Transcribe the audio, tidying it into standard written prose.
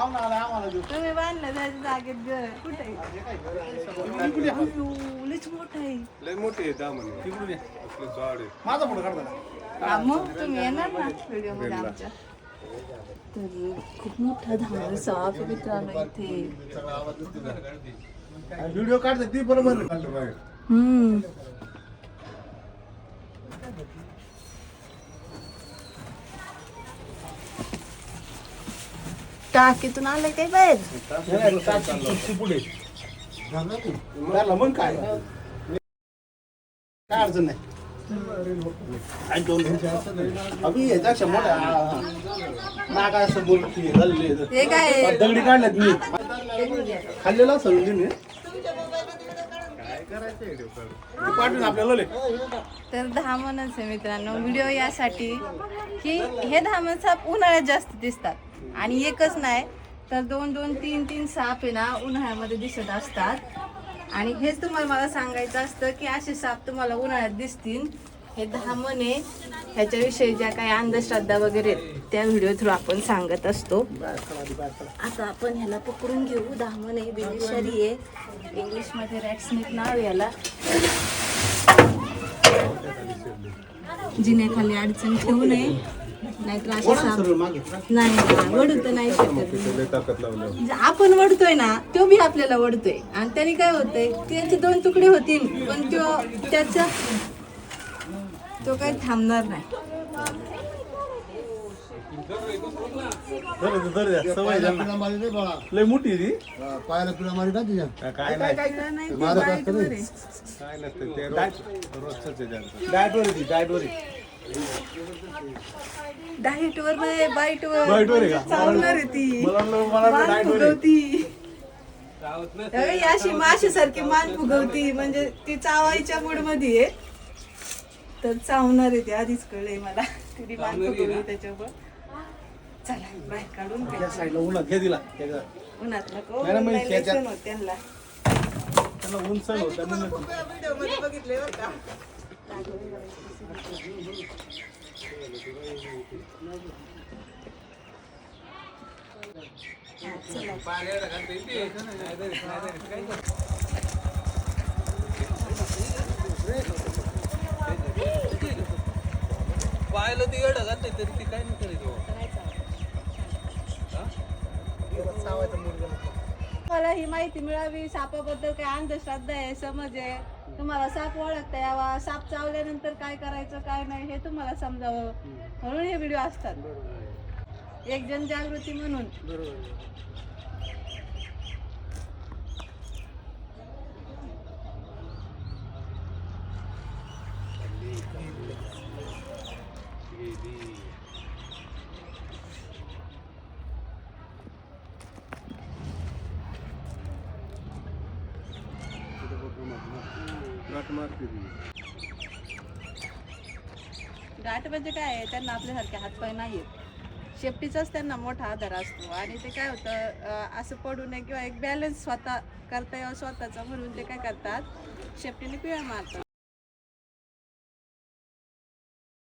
तुम्ही बांधलं त्याच्या जागेत घर कुठे लयच मोठं आहे. लय मोठे आहे दामन तिकडून असले झाड आहे. माझा फोटो काढता हा, मग तुम्ही येणार ना व्हिडिओ मध्ये आमच्या. तर खूप मोठा धामण साप मित्रांनो इथे. व्हिडिओ काढता ती बरोबर टाकीतून आलंय काय बाहेर. पुढे मग काय काय अडचण नाही. अभि याच्या मोठ्या नाका असं बोलती हे काय दगडी काढल्यात मी खाल्लेला सगळं पाठवून आपल्याला. तर धामणच आहे मित्रांनो. व्हिडिओ यासाठी की हे धामण साप उन्हाळ्यात जास्त दिसतात आणि एकच नाही तर दोन दोन तीन तीन साप आहे ना उन्हाळ्यामध्ये दिसत असतात. आणि हेच तुम्हाला मला सांगायचं असतं की असे साप तुम्हाला उन्हाळ्यात दिसतील. हे धामण आहे, ह्याच्याविषयी ज्या काही अंधश्रद्धा वगैरे त्या व्हिडिओ थ्रू आपण सांगत असतो. आता आपण ह्याला पकडून घेऊ. धामण आहे, बेविषारी आहे, इंग्लिशमध्ये रॅटस्नेक नाव याला. जिन्याखाली अडचण ठेवू नये नाहीतर असे साप नाही वडू तर नाही शकत. आपण वडतोय ना तो बी आपल्याला वडतोय आणि त्याने काय होतंय त्याचे दोन तुकडे होतील पण त्याचा तो काही थांबणार नाही. लय मोठी ती पायाला पिळा मारी का तिच्या काय नाही काय नसतं ते रोजच डायट वर ती डायट वर डाएट वर नाही बाईट वर आहे का? चालणार आहे ती. मला मान फुगवती अशी माशासारखी मान फुगवती म्हणजे ती चावायच्या मूड मध्ये आहे तर चावणार आहे ती. आधीच कळलंय मला. तिने मान फुगवली त्याच्यावर. चला बाहेर काढून त्या साईडला उन्हात घे दिला उन्हात नको नाही ना, मग लय त्याच्यात- सण होत त्यांना. त्याला ऊन सण होतं म्हणून व्हिडिओ मध्ये बघितले बरं का. पाहिलं ती एवढं घालते तरी ती काय नाही करायचं. मला ही माहिती मिळावी सापाबद्दल काय अंधश्रद्धा आहे समज आहे तुम्हाला साप ओळखता यावा साप चावल्यानंतर काय करायचं काय नाही हे तुम्हाला समजावं म्हणून हे व्हिडिओ असतात. एक जनजागृती म्हणून. गाठ म्हणजे काय आहे त्यांना आपल्यासारखे हातपाय नाही आहेत. शेपटीचाच त्यांना मोठा आधार असतो आणि ते काय होतं असं पडू नये किंवा एक बॅलन्स स्वतः करता यावं स्वतःचा म्हणून ते काय करतात शेपटीने पिळा मारतात.